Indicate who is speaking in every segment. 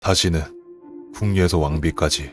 Speaker 1: 다시는 궁리에서 왕비까지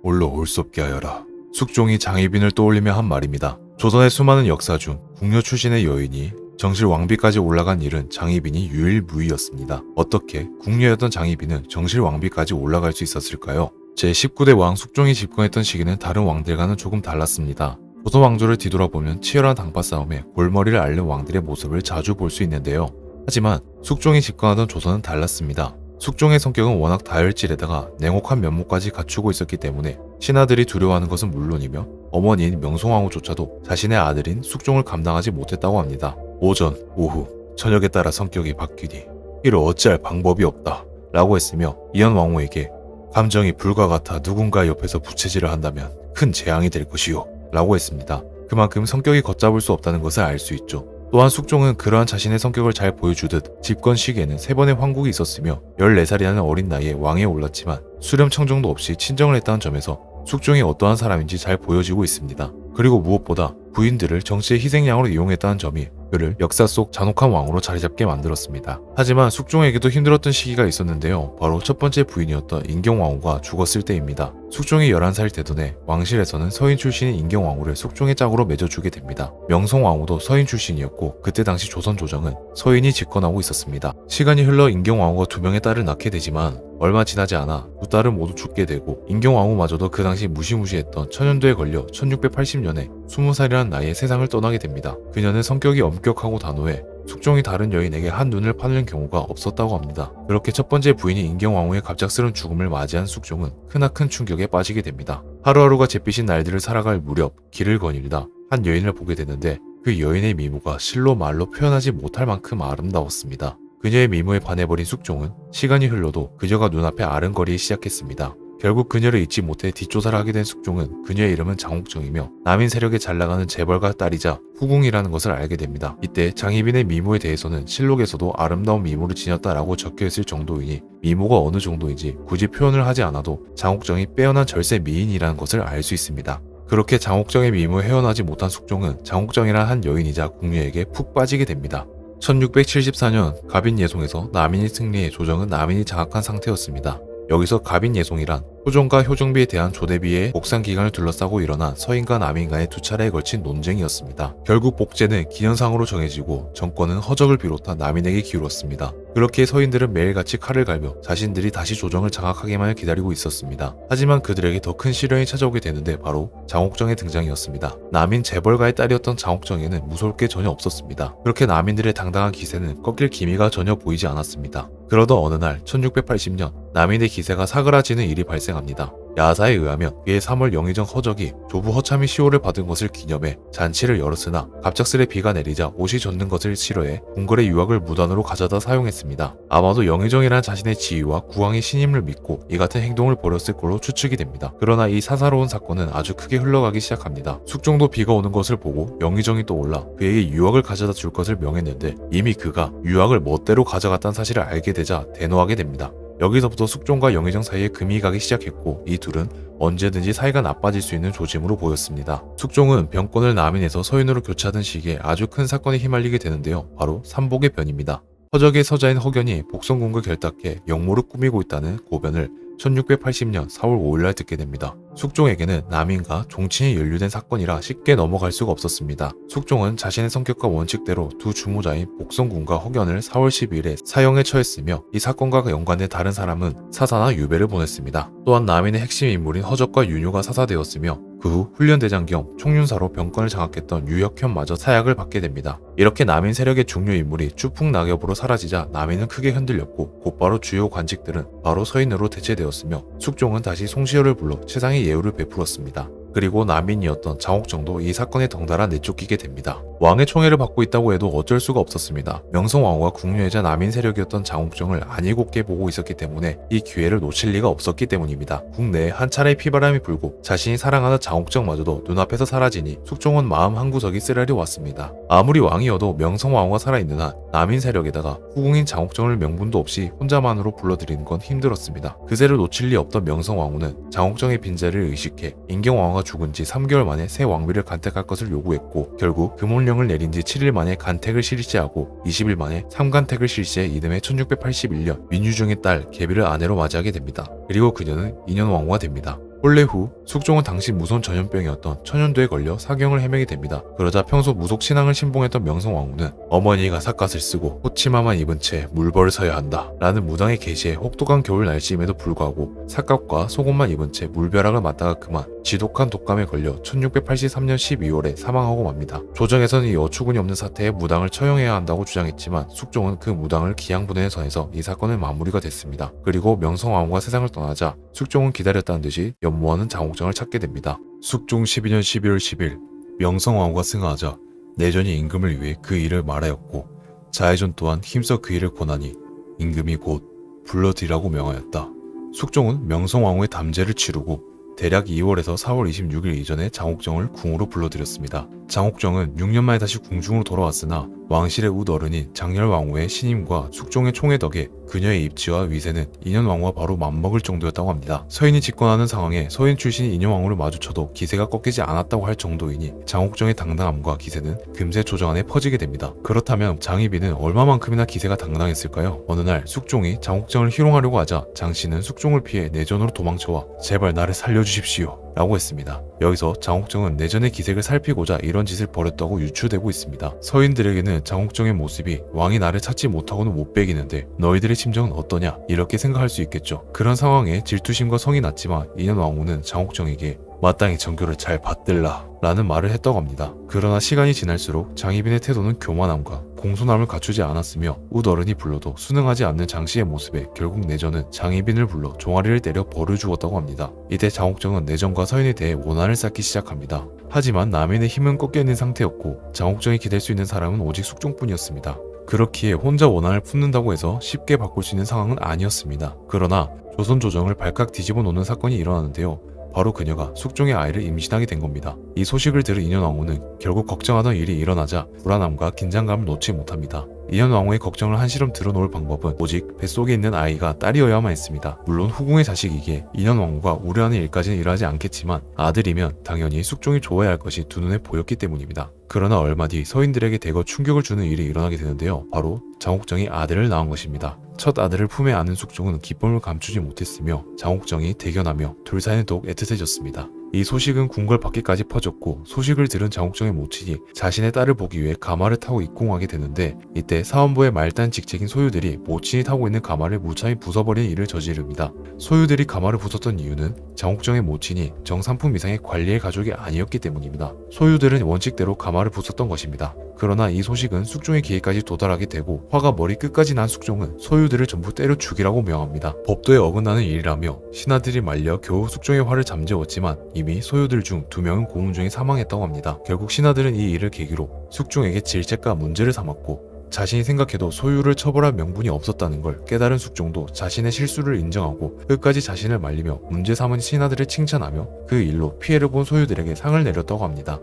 Speaker 1: 올라올 수 없게 하여라. 숙종이 장희빈을 떠올리며 한 말입니다. 조선의 수많은 역사 중 궁녀 출신의 여인이 정실 왕비까지 올라간 일은 장희빈이 유일무이였습니다. 어떻게 궁녀였던 장희빈은 정실 왕비까지 올라갈 수 있었을까요? 제19대 왕 숙종이 집권했던 시기는 다른 왕들과는 조금 달랐습니다. 조선 왕조를 뒤돌아보면 치열한 당파 싸움에 골머리를 앓는 왕들의 모습을 자주 볼 수 있는데요. 하지만 숙종이 집권하던 조선은 달랐습니다. 숙종의 성격은 워낙 다혈질에다가 냉혹한 면모까지 갖추고 있었기 때문에 신하들이 두려워하는 것은 물론이며 어머니인 명성황후조차도 자신의 아들인 숙종을 감당하지 못했다고 합니다. 오전, 오후, 저녁에 따라 성격이 바뀌니 이를 어찌할 방법이 없다 라고 했으며 이현 왕후에게 감정이 불과 같아 누군가 옆에서 부채질을 한다면 큰 재앙이 될 것이요 라고 했습니다. 그만큼 성격이 걷잡을 수 없다는 것을 알 수 있죠. 또한 숙종은 그러한 자신의 성격을 잘 보여주듯 집권 시기에는 3번의 황국이 있었으며 14살이라는 어린 나이에 왕위에 올랐지만 수렴청정도 없이 친정을 했다는 점에서 숙종이 어떠한 사람인지 잘 보여지고 있습니다. 그리고 무엇보다 부인들을 정치의 희생양으로 이용했다는 점이 그를 역사 속 잔혹한 왕으로 자리잡게 만들었습니다. 하지만 숙종에게도 힘들었던 시기가 있었는데요. 바로 첫 번째 부인이었던 인경왕후가 죽었을 때입니다. 숙종이 11살 되던 해 왕실에서는 서인 출신인 인경왕후를 숙종의 짝으로 맺어주게 됩니다. 명성왕후도 서인 출신이었고 그때 당시 조선 조정은 서인이 집권하고 있었습니다. 시간이 흘러 인경왕후가 2명의 딸을 낳게 되지만 얼마 지나지 않아 두 딸은 모두 죽게 되고 인경왕후마저도 그 당시 무시무시했던 천연도에 걸려 1680년에 20살이라는 나이에 세상을 떠나게 됩니다. 그녀는 성격이 엄격하고 단호해 숙종이 다른 여인에게 한눈을 파는 경우가 없었다고 합니다. 그렇게 첫 번째 부인인 인경왕후의 갑작스러운 죽음을 맞이한 숙종은 크나큰 충격에 빠지게 됩니다. 하루하루가 잿빛인 날들을 살아갈 무렵 길을 거닐다 한 여인을 보게 되는데 그 여인의 미모가 실로 말로 표현하지 못할 만큼 아름다웠습니다. 그녀의 미모에 반해버린 숙종은 시간이 흘러도 그녀가 눈앞에 아른거리기 시작했습니다. 결국 그녀를 잊지 못해 뒷조사를 하게 된 숙종은 그녀의 이름은 장옥정이며 남인 세력에 잘나가는 재벌가 딸이자 후궁이라는 것을 알게 됩니다. 이때 장희빈의 미모에 대해서는 실록에서도 아름다운 미모를 지녔다라고 적혀있을 정도이니 미모가 어느 정도인지 굳이 표현을 하지 않아도 장옥정이 빼어난 절세 미인이라는 것을 알 수 있습니다. 그렇게 장옥정의 미모에 헤어나지 못한 숙종은 장옥정이라는 한 여인이자 궁녀에게 푹 빠지게 됩니다. 1674년 가빈예송에서 남인이 승리해 조정은 남인이 장악한 상태였습니다. 여기서 가빈예송이란 효종과 효종비에 대한 조대비의 복상 기간을 둘러싸고 일어난 서인과 남인 간의 2차례에 걸친 논쟁이었습니다. 결국 복제는 기년상으로 정해지고 정권은 허적을 비롯한 남인에게 기울었습니다. 그렇게 서인들은 매일같이 칼을 갈며 자신들이 다시 조정을 장악하기만을 기다리고 있었습니다. 하지만 그들에게 더 큰 시련이 찾아오게 되는데 바로 장옥정의 등장이었습니다. 남인 재벌가의 딸이었던 장옥정에는 무서울 게 전혀 없었습니다. 그렇게 남인들의 당당한 기세는 꺾일 기미가 전혀 보이지 않았습니다. 그러던 어느 날 1680년 남인의 기세가 사그라지는 일이 발생합니다. 야사에 의하면 그의 3월 영의정 허적이 조부 허참이 시호를 받은 것을 기념해 잔치를 열었으나 갑작스레 비가 내리자 옷이 젖는 것을 싫어해 궁궐의 유학을 무단으로 가져다 사용했습니다. 아마도 영의정이란 자신의 지위와 국왕의 신임을 믿고 이 같은 행동을 벌였을 걸로 추측이 됩니다. 그러나 이 사사로운 사건은 아주 크게 흘러가기 시작합니다. 숙종도 비가 오는 것을 보고 영의정이 떠올라 그에게 유학을 가져다 줄 것을 명했는데 이미 그가 유학을 멋대로 가져갔다는 사실을 알게 되자 대노하게 됩니다. 여기서부터 숙종과 영의정 사이에 금이 가기 시작했고 이 둘은 언제든지 사이가 나빠질 수 있는 조짐으로 보였습니다. 숙종은 병권을 남인에서 서인으로 교체하던 시기에 아주 큰 사건에 휘말리게 되는데요. 바로 삼복의 변입니다. 허적의 서자인 허견이 복성궁을 결탁해 영모를 꾸미고 있다는 고변을 1680년 4월 5일날 듣게 됩니다. 숙종에게는 남인과 종친이 연루된 사건이라 쉽게 넘어갈 수가 없었습니다. 숙종은 자신의 성격과 원칙대로 두 주모자인 복성궁과 허견을 4월 12일에 사형에 처했으며 이 사건과 연관된 다른 사람은 사사나 유배를 보냈습니다. 또한 남인의 핵심 인물인 허적과 윤효가 사사되었으며 그 후 훈련대장 겸 총륜사로 병권을 장악했던 유혁현마저 사약을 받게 됩니다. 이렇게 남인 세력의 중요 인물이 추풍낙엽으로 사라지자 남인은 크게 흔들렸고 곧바로 주요 관직들은 바로 서인으로 대체되었으며 숙종은 다시 송시효를 불러 최상의 예우를 베풀었습니다. 그리고 남인이었던 장옥정도 이 사건에 덩달아 내쫓기게 됩니다. 왕의 총애를 받고 있다고 해도 어쩔 수가 없었습니다. 명성왕후가 궁녀이자 남인 세력이었던 장옥정을 안일곱게 보고 있었기 때문에 이 기회를 놓칠 리가 없었기 때문입니다. 국내에 한 차례의 피바람이 불고 자신이 사랑하는 장옥정마저도 눈앞에서 사라지니 숙종은 마음 한구석이 쓰라리 왔습니다. 아무리 왕이어도 명성왕후가 살아있는 한 남인 세력에다가 후궁인 장옥정을 명분도 없이 혼자만으로 불러들이는 건 힘들었습니다. 그새를 놓칠 리 없던 명성왕후는 장옥정의 빈자를 의식해 인경왕후가 죽은 지 3개월 만에 새 왕비를 간택할 것을 요구했고 결국 금혼령 사령을 내린 지 7일 만에 간택을 실시하고 20일 만에 3간택을 실시해 이듬해 1681년 민유중의 딸 계비를 아내로 맞이하게 됩니다. 그리고 그녀는 인현왕후가 됩니다. 혼례 후 숙종은 당시 무서운 전염병이었던 천연두에 걸려 사경을 헤매게 됩니다. 그러자 평소 무속 신앙을 신봉했던 명성왕후는 어머니가 삿갓을 쓰고 호치마만 입은 채 물벌을 서야 한다 라는 무당의 계시에 혹독한 겨울 날씨임에도 불구하고 삿갓과 속옷만 입은 채 물벼락을 맞다가 그만 지독한 독감에 걸려 1683년 12월에 사망하고 맙니다. 조정에서는 이 어처구니 없는 사태에 무당을 처형해야 한다고 주장했지만 숙종은 그 무당을 기양분해에 선에서 이 사건은 마무리가 됐습니다. 그리고 명성왕후가 세상을 떠나자 숙종은 기다렸다는 듯이 연모하는 장옥정을 찾게 됩니다. 숙종 12년 12월 10일 명성왕후가 승하하자 내전이 임금을 위해 그 일을 말하였고 자해전 또한 힘써 그 일을 권하니 임금이 곧 불러들이라고 명하였다. 숙종은 명성왕후의 담제를 치르고 대략 2월에서 4월 26일 이전에 장옥정을 궁으로 불러들였습니다. 장옥정은 6년 만에 다시 궁중으로 돌아왔으나 왕실의 웃어른인 장렬왕후의 신임과 숙종의 총애 덕에 그녀의 입지와 위세는 인현왕후와 바로 맞먹을 정도였다고 합니다. 서인이 집권하는 상황에 서인 출신인 인현왕후를 마주쳐도 기세가 꺾이지 않았다고 할 정도이니 장옥정의 당당함과 기세는 금세 조정 안에 퍼지게 됩니다. 그렇다면 장희빈은 얼마만큼이나 기세가 당당했을까요? 어느 날 숙종이 장옥정을 희롱하려고 하자 장씨는 숙종을 피해 내전으로 도망쳐와 제발 나를 살려주십시오 라고 했습니다. 여기서 장옥정은 내전의 기색을 살피고자 이런 짓을 벌였다고 유추되고 있습니다. 서인들에게는 장옥정의 모습이 왕이 나를 찾지 못하고는 못 베기는데 너희들의 심정은 어떠냐 이렇게 생각할 수 있겠죠. 그런 상황에 질투심과 성이 났지만 인현왕후는 장옥정에게 마땅히 정교를 잘 받들라 라는 말을 했다고 합니다. 그러나 시간이 지날수록 장희빈의 태도는 교만함과 공손함을 갖추지 않았으며 웃어른이 불러도 순응하지 않는 장씨의 모습에 결국 내전은 장희빈을 불러 종아리를 때려 벌을 주었다고 합니다. 이때 장옥정은 내전과 서인에 대해 원한을 쌓기 시작합니다. 하지만 남인의 힘은 꺾여있는 상태였고 장옥정이 기댈 수 있는 사람은 오직 숙종뿐이었습니다. 그렇기에 혼자 원한을 품는다고 해서 쉽게 바꿀 수 있는 상황은 아니었습니다. 그러나 조선 조정을 발칵 뒤집어 놓는 사건이 일어나는데요. 바로 그녀가 숙종의 아이를 임신하게 된 겁니다. 이 소식을 들은 인현왕후는 결국 걱정하던 일이 일어나자 불안함과 긴장감을 놓지 못합니다. 인현왕후의 걱정을 한시름 들어놓을 방법은 오직 뱃속에 있는 아이가 딸이어야만 했습니다. 물론 후궁의 자식이기에 인현왕후가 우려하는 일까지는 일어나지 않겠지만 아들이면 당연히 숙종이 좋아야 할 것이 두 눈에 보였기 때문입니다. 그러나 얼마 뒤 서인들에게 대거 충격을 주는 일이 일어나게 되는데요. 바로 장옥정이 아들을 낳은 것입니다. 첫 아들을 품에 안은 숙종은 기쁨을 감추지 못했으며 장옥정이 대견하며 둘 사이는 더욱 애틋해졌습니다. 이 소식은 궁궐 밖에까지 퍼졌고 소식을 들은 장옥정의 모친이 자신의 딸을 보기 위해 가마를 타고 입궁하게 되는데 이때 사원부의 말단 직책인 소유들이 모친이 타고 있는 가마를 무참히 부숴버리는 일을 저지릅니다. 소유들이 가마를 부쉈던 이유는 장옥정의 모친이 정삼품 이상의 관리의 가족이 아니었기 때문입니다. 소유들은 원칙대로 가마를 부쉈던 것입니다. 그러나 이 소식은 숙종의 귀에까지 도달하게 되고 화가 머리 끝까지 난 숙종은 소유들을 전부 때려 죽이라고 명합니다. 법도에 어긋나는 일이라며 신하들이 말려 겨우 숙종의 화를 잠재웠지만 이미 소유들 중 2명은 고문 중에 사망했다고 합니다. 결국 신하들은 이 일을 계기로 숙종에게 질책과 문제를 삼았고 자신이 생각해도 소유를 처벌할 명분이 없었다는 걸 깨달은 숙종도 자신의 실수를 인정하고 끝까지 자신을 말리며 문제 삼은 신하들을 칭찬하며 그 일로 피해를 본 소유들에게 상을 내렸다고 합니다.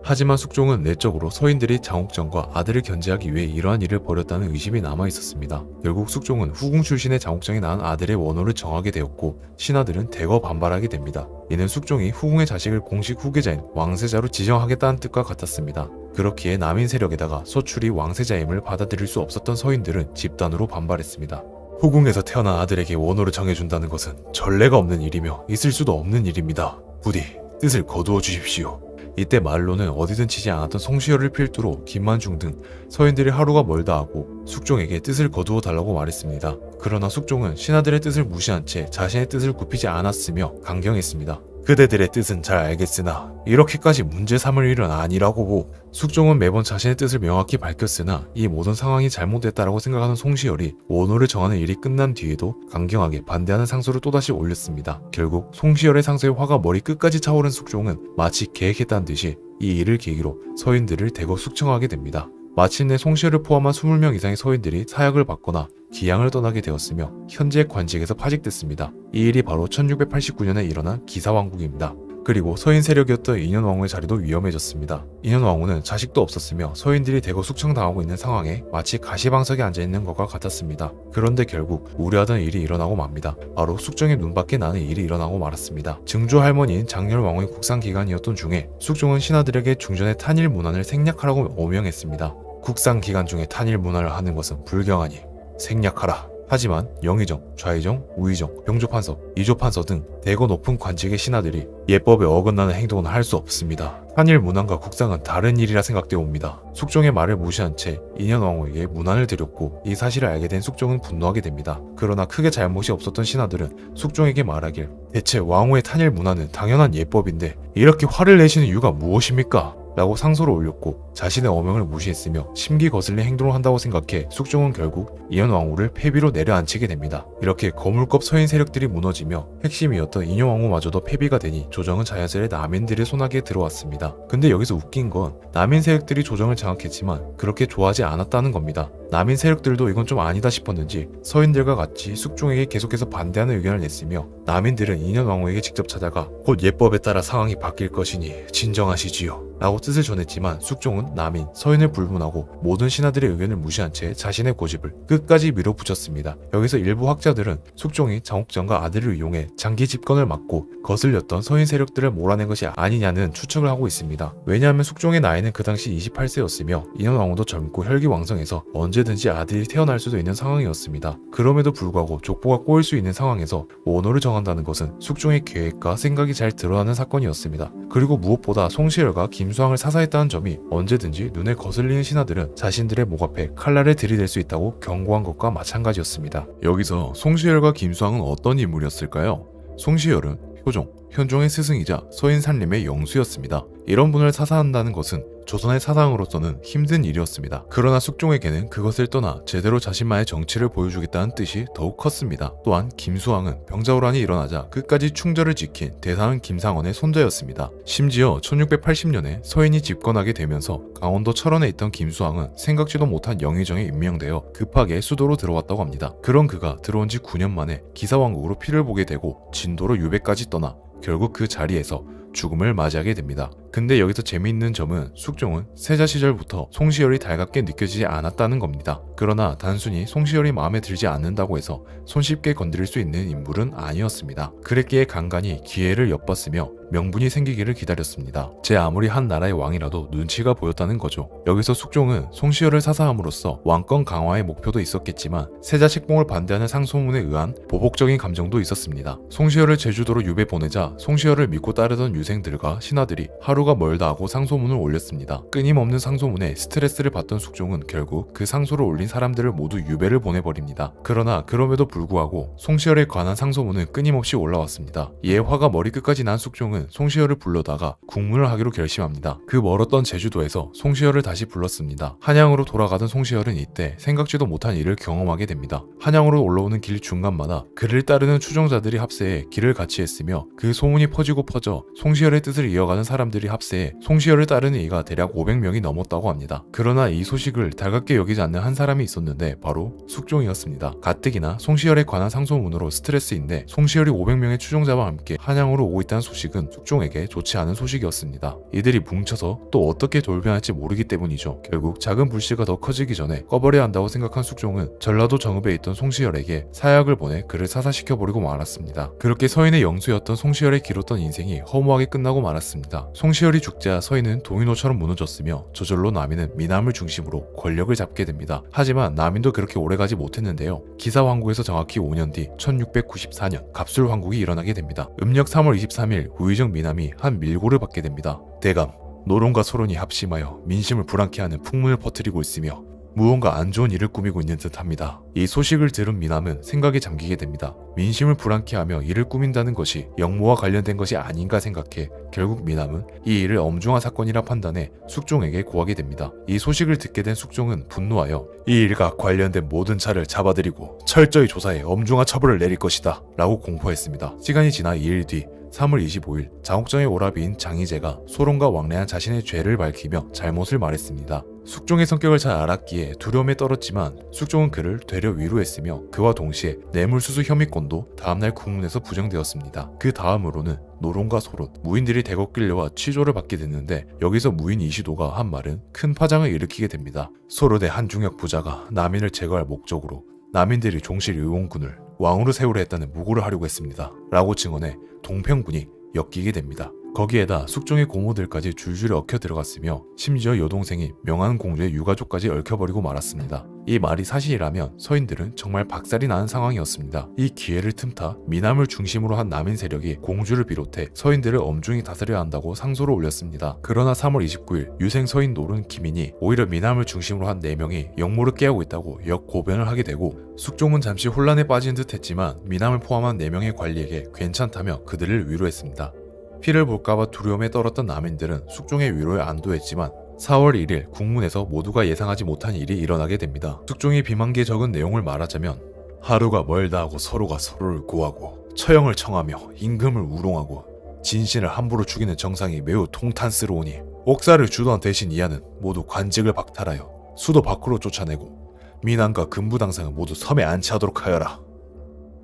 Speaker 1: 하지만 숙종은 내적으로 서인들이 장옥정과 아들을 견제하기 위해 이러한 일을 벌였다는 의심이 남아있었습니다. 결국 숙종은 후궁 출신의 장옥정이 낳은 아들의 원호를 정하게 되었고 신하들은 대거 반발하게 됩니다. 이는 숙종이 후궁의 자식을 공식 후계자인 왕세자로 지정하겠다는 뜻과 같았습니다. 그렇기에 남인 세력에다가 서출이 왕세자임을 받아들일 수 없었던 서인들은 집단으로 반발했습니다. 후궁에서 태어난 아들에게 원호를 정해준다는 것은 전례가 없는 일이며 있을 수도 없는 일입니다. 부디 뜻을 거두어 주십시오. 이때 말로는 어디든 치지 않았던 송시열을 필두로 김만중 등 서인들이 하루가 멀다 하고 숙종에게 뜻을 거두어 달라고 말했습니다. 그러나 숙종은 신하들의 뜻을 무시한 채 자신의 뜻을 굽히지 않았으며 강경했습니다. 그대들의 뜻은 잘 알겠으나 이렇게까지 문제 삼을 일은 아니라고. 숙종은 매번 자신의 뜻을 명확히 밝혔으나 이 모든 상황이 잘못됐다라고 생각하는 송시열이 원호를 정하는 일이 끝난 뒤에도 강경하게 반대하는 상소를 또다시 올렸습니다. 결국 송시열의 상소에 화가 머리 끝까지 차오른 숙종은 마치 계획했다는 듯이 이 일을 계기로 서인들을 대거 숙청하게 됩니다. 마침내 송시열을 포함한 20명 이상의 서인들이 사약을 받거나 기양을 떠나게 되었으며 현재 관직에서 파직됐습니다. 이 일이 바로 1689년에 일어난 기사왕국입니다. 그리고 서인 세력이었던 인현왕후의 자리도 위험해졌습니다. 인현왕후는 자식도 없었으며 서인들이 대거 숙청당하고 있는 상황에 마치 가시방석에 앉아있는 것과 같았습니다. 그런데 결국 우려하던 일이 일어나고 맙니다. 바로 숙종의 눈밖에 나는 일이 일어나고 말았습니다. 증조 할머니인 장렬왕후의 국상기간이었던 중에 숙종은 신하들에게 중전의 탄일 문안을 생략하라고 오명했습니다. 국상기간 중에 탄일 문안을 하는 것은 불경하니 생략하라. 하지만 영의정, 좌의정, 우의정, 병조판서, 이조판서 등 대거 높은 관직의 신하들이 예법에 어긋나는 행동은 할 수 없습니다. 한일 문안과 국상은 다른 일이라 생각되어 옵니다. 숙종의 말을 무시한 채 인현왕후에게 문안을 드렸고 이 사실을 알게 된 숙종은 분노하게 됩니다. 그러나 크게 잘못이 없었던 신하들은 숙종에게 말하길 대체 왕후의 탄일 문안은 당연한 예법인데 이렇게 화를 내시는 이유가 무엇입니까? 라고 상소를 올렸고 자신의 어명을 무시했으며 심기 거슬린 행동을 한다고 생각해 숙종은 결국 인현왕후를 폐비로 내려앉히게 됩니다. 이렇게 거물급 서인 세력들이 무너지며 핵심이었던 인현왕후마저도 폐비가 되니 조정은 자연스레 남인들의 손아귀에 들어왔습니다. 근데 여기서 웃긴 건 남인 세력들이 조정을 장악했지만 그렇게 좋아하지 않았다는 겁니다. 남인 세력들도 이건 좀 아니다 싶었는지 서인들과 같이 숙종에게 계속해서 반대하는 의견을 냈으며 남인들은 인현왕후에게 직접 찾아가 곧 예법에 따라 상황이 바뀔 것이니 진정하시지요 라고 뜻을 전했지만 숙종은 남인, 서인을 불문하고 모든 신하들의 의견을 무시한 채 자신의 고집을 끝까지 밀어붙였습니다. 여기서 일부 학자들은 숙종이 장옥전과 아들을 이용해 장기 집권을 막고 거슬렸던 서인 세력들을 몰아낸 것이 아니냐는 추측을 하고 있습니다. 왜냐하면 숙종의 나이는 그 당시 28세였으며 인현왕후도 젊고 혈기왕성해서 언제든지 아들이 태어날 수도 있는 상황이었습니다. 그럼에도 불구하고 족보가 꼬일 수 있는 상황에서 원호를 정한다는 것은 숙종의 계획과 생각이 잘 드러나는 사건이었습니다. 그리고 무엇보다 송시열과 김수항을 사사했다는 점이 언제든지 눈에 거슬리는 신하들은 자신들의 목 앞에 칼날을 들이댈 수 있다고 경고한 것과 마찬가지였습니다. 여기서 송시열과 김수항은 어떤 인물이었을까요? 송시열은 효종, 현종의 스승이자 서인 산림의 영수였습니다. 이런 분을 사사한다는 것은 조선의 사상으로서는 힘든 일이었습니다. 그러나 숙종에게는 그것을 떠나 제대로 자신만의 정치를 보여주겠다는 뜻이 더욱 컸습니다. 또한 김수항은 병자호란이 일어나자 끝까지 충절을 지킨 대사은 김상원의 손자였습니다. 심지어 1680년에 서인이 집권하게 되면서 강원도 철원에 있던 김수항은 생각지도 못한 영의정에 임명되어 급하게 수도로 들어왔다고 합니다. 그런 그가 들어온 지 9년 만에 기사왕국으로 피를 보게 되고 진도로 유배까지 떠나 결국 그 자리에서 죽음을 맞이하게 됩니다. 근데 여기서 재미있는 점은 숙종은 세자 시절부터 송시열이 달갑게 느껴지지 않았다는 겁니다. 그러나 단순히 송시열이 마음에 들지 않는다고 해서 손쉽게 건드릴 수 있는 인물은 아니었습니다. 그랬기에 간간히 기회를 엿봤으며 명분이 생기기를 기다렸습니다. 제 아무리 한 나라의 왕이라도 눈치가 보였다는 거죠. 여기서 숙종은 송시열을 사사함으로써 왕권 강화의 목표도 있었겠지만 세자 책봉을 반대하는 상소문에 의한 보복적인 감정도 있었습니다. 송시열을 제주도로 유배 보내자 송시열을 믿고 따르던 유생들과 신하들이 하루가 멀다 하고 상소문을 올렸습니다. 끊임없는 상소문에 스트레스를 받던 숙종은 결국 그 상소를 올린 사람들을 모두 유배를 보내버립니다. 그러나 그럼에도 불구하고 송시열에 관한 상소문은 끊임없이 올라왔습니다. 이에 화가 머리끝까지 난 숙종은 송시열을 불러다가 국문을 하기로 결심합니다. 그 멀었던 제주도에서 송시열을 다시 불렀습니다. 한양으로 돌아가던 송시열은 이때 생각지도 못한 일을 경험하게 됩니다. 한양으로 올라오는 길 중간마다 그를 따르는 추종자들이 합세해 길을 같이 했으며 그 소문이 퍼지고 퍼져 송시열의 뜻을 이어가는 사람들이 합세해 송시열을 따르는 이가 대략 500명이 넘었다고 합니다. 그러나 이 소식을 달갑게 여기지 않는 한 사람이 있었는데 바로 숙종이었습니다. 가뜩이나 송시열에 관한 상소문으로 스트레스인데 송시열이 500명의 추종자와 함께 한양으로 오고 있다는 소식은 숙종에게 좋지 않은 소식이었습니다. 이들이 뭉쳐서 또 어떻게 돌변할지 모르기 때문이죠. 결국 작은 불씨가 더 커지기 전에 꺼버려야 한다고 생각한 숙종은 전라도 정읍에 있던 송시열에게 사약을 보내 그를 사사시켜버리고 말았습니다. 그렇게 서인의 영수였던 송시열의 길었던 인생이 허무하게 끝나고 말았습니다. 송시열이 죽자 서인은 도미노처럼 무너졌으며 저절로 남인은 미남을 중심으로 권력을 잡게 됩니다. 하지만 남인도 그렇게 오래가지 못했는데요. 기사왕국에서 정확히 5년 뒤 1694년 갑술왕국이 일어나게 됩니다. 음력 3월 23일 우의정 미남이 한 밀고를 받게 됩니다. 대감, 노론과 소론이 합심하여 민심을 불안케 하는 풍문을 퍼뜨리고 있으며 무언가 안 좋은 일을 꾸미고 있는 듯합니다. 이 소식을 들은 미남은 생각에 잠기게 됩니다. 민심을 불안케 하며 일을 꾸민다는 것이 영모와 관련된 것이 아닌가 생각해 결국 미남은 이 일을 엄중한 사건이라 판단해 숙종에게 고하게 됩니다. 이 소식을 듣게 된 숙종은 분노하여 이 일과 관련된 모든 자를 잡아들이고 철저히 조사해 엄중한 처벌을 내릴 것이다 라고 공포했습니다. 시간이 지나 2일 뒤 3월 25일 장옥정의 오라비인 장희재가 소론과 왕래한 자신의 죄를 밝히며 잘못을 말했습니다. 숙종의 성격을 잘 알았기에 두려움에 떨었지만 숙종은 그를 되려 위로했으며 그와 동시에 뇌물수수 혐의권도 다음날 국문에서 부정되었습니다. 그 다음으로는 노론과 소론, 무인들이 대거 끌려와 취조를 받게 됐는데 여기서 무인 이시도가 한 말은 큰 파장을 일으키게 됩니다. 소론의 한중혁 부자가 남인을 제거할 목적으로 남인들이 종실 의원군을 왕으로 세우려 했다는 무고를 하려고 했습니다. 라고 증언해 동평군이 엮이게 됩니다. 거기에다 숙종의 고모들까지 줄줄이 얽혀 들어갔으며 심지어 여동생이 명한 공주의 유가족까지 얽혀버리고 말았습니다. 이 말이 사실이라면 서인들은 정말 박살이 나는 상황이었습니다. 이 기회를 틈타 미남을 중심으로 한 남인 세력이 공주를 비롯해 서인들을 엄중히 다스려야 한다고 상소를 올렸습니다. 그러나 3월 29일 유생 서인 노른 기민이 오히려 미남을 중심으로 한 4명이 역모를 깨우고 있다고 역고변을 하게 되고 숙종은 잠시 혼란에 빠진 듯 했지만 미남을 포함한 4명의 관리에게 괜찮다며 그들을 위로했습니다. 피를 볼까봐 두려움에 떨었던 남인들은 숙종의 위로에 안도했지만 4월 1일 국문에서 모두가 예상하지 못한 일이 일어나게 됩니다. 숙종이 비만기에 적은 내용을 말하자면 하루가 멀다 하고 서로가 서로를 고하고 처형을 청하며 임금을 우롱하고 진신을 함부로 죽이는 정상이 매우 통탄스러우니 옥사를 주던 대신 이하는 모두 관직을 박탈하여 수도 밖으로 쫓아내고 민왕과 금부당상은 모두 섬에 안치하도록 하여라.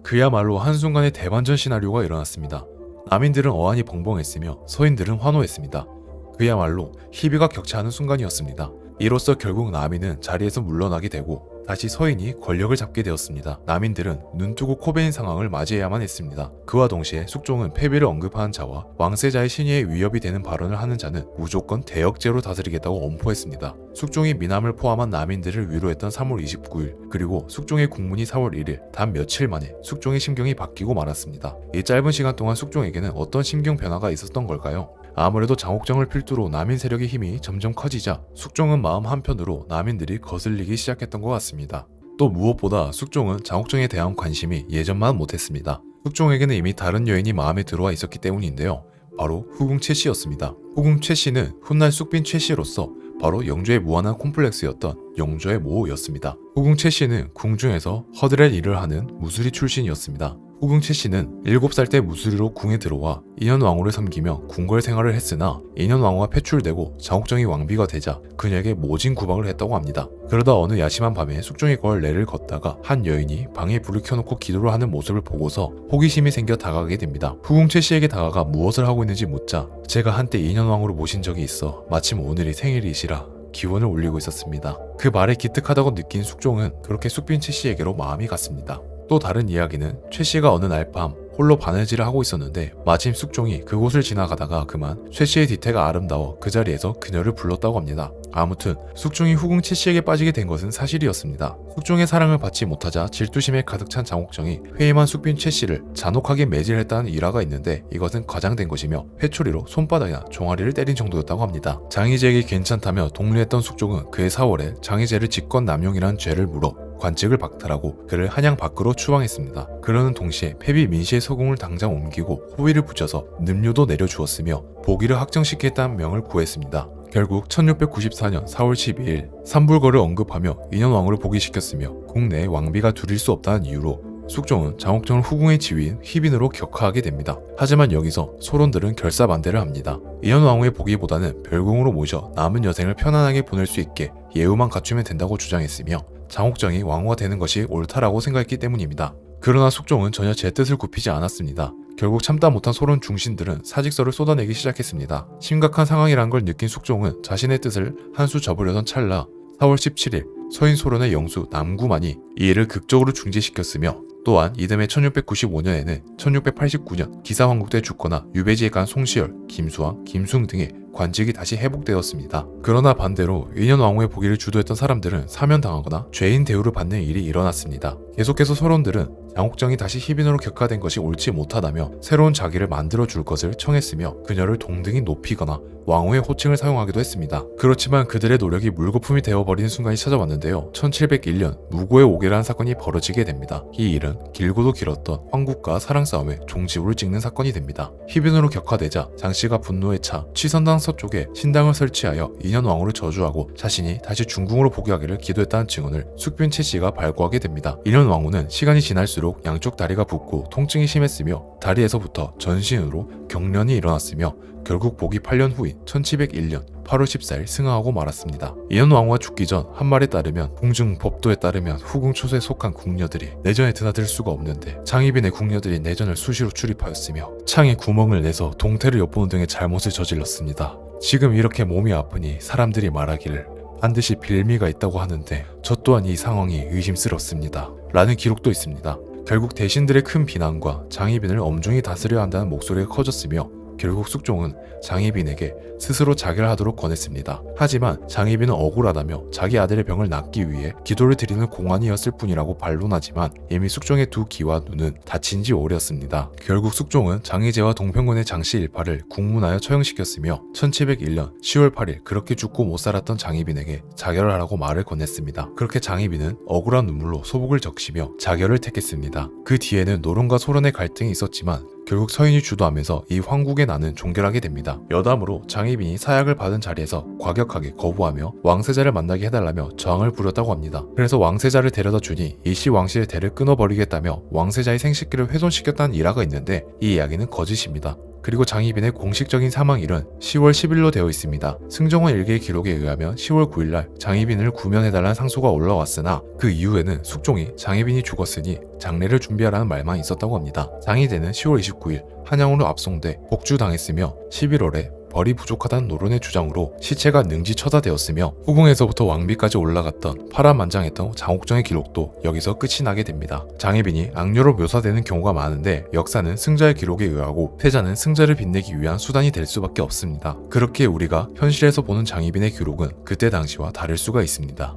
Speaker 1: 그야말로 한순간의 대반전 시나리오가 일어났습니다. 남인들은 어안이 벙벙했으며 서인들은 환호했습니다. 그야말로 희비가 격차하는 순간이었습니다. 이로써 결국 남인은 자리에서 물러나게 되고 다시 서인이 권력을 잡게 되었습니다. 남인들은 눈뜨고 코베인 상황을 맞이해야만 했습니다. 그와 동시에 숙종은 패배를 언급하는 자와 왕세자의 신의에 위협이 되는 발언을 하는 자는 무조건 대역죄로 다스리겠다고 엄포했습니다. 숙종이 미남을 포함한 남인들을 위로했던 3월 29일 그리고 숙종의 국문이 4월 1일 단 며칠 만에 숙종의 심경이 바뀌고 말았습니다. 이 짧은 시간 동안 숙종에게는 어떤 심경 변화가 있었던 걸까요? 아무래도 장옥정을 필두로 남인 세력의 힘이 점점 커지자 숙종은 마음 한편으로 남인들이 거슬리기 시작했던 것 같습니다. 또 무엇보다 숙종은 장옥정에 대한 관심이 예전만 못했습니다. 숙종에게는 이미 다른 여인이 마음에 들어와 있었기 때문인데요. 바로 후궁 최씨였습니다. 후궁 최씨는 훗날 쑥빈 최씨로서 바로 영조의 무한한 콤플렉스였던 영조의 모호였습니다. 후궁 최씨는 궁중에서 허드렛 일을 하는 무수리 출신이었습니다. 후궁 최씨는 7살 때 무수리로 궁에 들어와 인현왕후를 섬기며 궁궐 생활을 했으나 인현왕후가 폐출되고 장옥정이 왕비가 되자 그녀에게 모진 구박을 했다고 합니다. 그러다 어느 야심한 밤에 숙종이 걸 내를 걷다가 한 여인이 방에 불을 켜놓고 기도를 하는 모습을 보고서 호기심이 생겨 다가가게 됩니다. 후궁 최씨에게 다가가 무엇을 하고 있는지 묻자 제가 한때 인현왕후를 모신 적이 있어 마침 오늘이 생일이시라 기원을 올리고 있었습니다. 그 말에 기특하다고 느낀 숙종은 그렇게 숙빈 최씨에게로 마음이 갔습니다. 또 다른 이야기는 최씨가 어느 날 밤 홀로 바느질을 하고 있었는데 마침 숙종이 그곳을 지나가다가 그만 최씨의 뒤태가 아름다워 그 자리에서 그녀를 불렀다고 합니다. 아무튼 숙종이 후궁 최씨에게 빠지게 된 것은 사실이었습니다. 숙종의 사랑을 받지 못하자 질투심에 가득 찬 장옥정이 회임한 숙빈 최씨를 잔혹하게 매질했다는 일화가 있는데 이것은 과장된 것이며 회초리로 손바닥이나 종아리를 때린 정도였다고 합니다. 장희재에게 괜찮다며 독려했던 숙종은 그해 4월에 장희재를 직권남용이라는 죄를 물어 관직을 박탈하고 그를 한양 밖으로 추방했습니다. 그러는 동시에 패비 민씨의 서궁을 당장 옮기고 호위를 붙여서 늠료도 내려주었으며 보기를 확정시키겠다는 명을 구했습니다. 결국 1694년 4월 12일 삼불거를 언급하며 인현왕후를 복위시켰으며 국내에 왕비가 두릴 수 없다는 이유로 숙종은 장옥정을 후궁의 지위인 휘빈으로 격하하게 됩니다. 하지만 여기서 소론들은 결사반대를 합니다. 인현왕후의 복위보다는 별궁으로 모셔 남은 여생을 편안하게 보낼 수 있게 예우만 갖추면 된다고 주장했으며 장옥정이 왕후가 되는 것이 옳다라고 생각했기 때문입니다. 그러나 숙종은 전혀 제 뜻을 굽히지 않았습니다. 결국 참다 못한 소론 중신들은 사직서를 쏟아내기 시작했습니다. 심각한 상황이란 걸 느낀 숙종은 자신의 뜻을 한 수 접으려던 찰나 4월 17일 서인 소론의 영수 남구만이 이 일을 극적으로 중지시켰으며 또한 이듬해 1695년에는 1689년 기사황국대 죽거나 유배지에 간 송시열, 김수왕, 김숭 등의 관직이 다시 회복되었습니다. 그러나 반대로 인현왕후의 복위를 주도했던 사람들은 사면당하거나 죄인 대우를 받는 일이 일어났습니다. 계속해서 소론들은 장옥정이 다시 희빈으로 격화된 것이 옳지 못하다며 새로운 자기를 만들어줄 것을 청했으며 그녀를 동등히 높이거나 왕후의 호칭을 사용하기도 했습니다. 그렇지만 그들의 노력이 물거품이 되어버리는 순간이 찾아왔는데요. 1701년 무고의 오계라는 사건이 벌어지게 됩니다. 이 일은 길고도 길었던 황국과 사랑 싸움의 종지부를 찍는 사건이 됩니다. 희빈으로 격화되자 장씨가 분노에 차 취선당 서쪽에 신당을 설치하여 인현왕후를 저주하고 자신이 다시 중궁으로 복위하기를 기도했다는 증언을 숙빈 최씨가 발고하게 됩니다. 인현왕후는 시간이 지날수록 갈수록 양쪽 다리가 붓고 통증이 심했으며 다리에서부터 전신으로 경련이 일어났으며 결국 복위 8년 후인 1701년 8월 14일 승하하고 말았습니다. 인원왕후가 죽기 전 한 말에 따르면 궁중법도에 따르면 후궁초소에 속한 궁녀들이 내전에 드나들 수가 없는데 장희빈의 궁녀들이 내전을 수시로 출입하였으며 창에 구멍을 내서 동태를 엿보는 등의 잘못을 저질렀습니다. 지금 이렇게 몸이 아프니 사람들이 말하기를 반드시 빌미가 있다고 하는데 저 또한 이 상황이 의심스럽습니다. 라는 기록도 있습니다. 결국 대신들의 큰 비난과 장희빈을 엄중히 다스려야 한다는 목소리가 커졌으며 결국 숙종은 장희빈에게 스스로 자결하도록 권했습니다. 하지만 장희빈은 억울하다며 자기 아들의 병을 낫기 위해 기도를 드리는 공안이었을 뿐이라고 반론하지만 이미 숙종의 두 귀와 눈은 다친 지 오래였습니다. 결국 숙종은 장희재와 동평군의 장씨 일파를 국문하여 처형시켰으며 1701년 10월 8일 그렇게 죽고 못 살았던 장희빈에게 자결을 하라고 말을 건넸습니다. 그렇게 장희빈은 억울한 눈물로 소복을 적시며 자결을 택했습니다. 그 뒤에는 노론과 소론의 갈등이 있었지만 결국 서인이 주도하면서 이 황국의 난은 종결하게 됩니다. 여담으로 장희빈이 사약을 받은 자리에서 과격하게 거부하며 왕세자를 만나게 해달라며 저항을 부렸다고 합니다. 그래서 왕세자를 데려다 주니 일시 왕실의 대를 끊어버리겠다며 왕세자의 생식기를 훼손시켰다는 일화가 있는데 이 이야기는 거짓입니다. 그리고 장희빈의 공식적인 사망일은 10월 10일로 되어 있습니다. 승정원 일기의 기록에 의하면 10월 9일날 장희빈을 구면해달라는 상소가 올라왔으나 그 이후에는 숙종이 장희빈이 죽었으니 장례를 준비하라는 말만 있었다고 합니다. 장희제는 10월 29일 한양으로 압송돼 복주당했으며 11월에 벌이 부족하다는 노론의 주장으로 시체가 능지처사되었으며 후궁에서부터 왕비까지 올라갔던 파란만장했던 장옥정의 기록도 여기서 끝이 나게 됩니다. 장희빈이 악녀로 묘사되는 경우가 많은데 역사는 승자의 기록에 의하고 패자는 승자를 빛내기 위한 수단이 될 수밖에 없습니다. 그렇게 우리가 현실에서 보는 장희빈의 기록은 그때 당시와 다를 수가 있습니다.